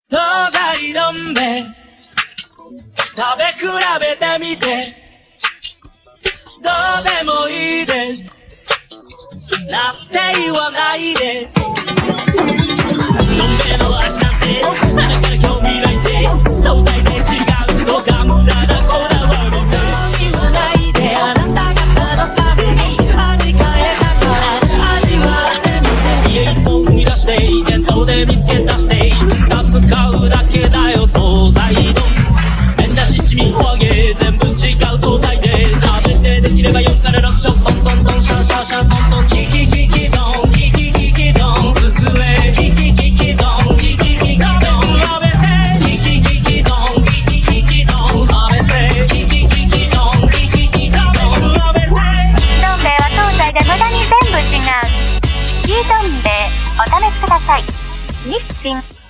東西どん兵衛食べ比べてみてどうでもいいですなんて言わないでどん兵衛の味なんて誰から興味ないって東西で違うとか無駄なこだわりさ言わないであなた方のために味変えたから味わってみて家一本踏み出して店頭で見つけ出して使うだけだよ東西の麺だし七味お揚げ全部違う東西で食べてできれば4から6食トントントンシャシャシャトントンキキキキドンキキキキドンすすれキキキキドンキキキキドン食べてキキキキドンキキキキドン食べせキキキキドンキキキキドン食べてどん兵衛は東西で無駄に全部違う。いいどん兵衛お試しください。日清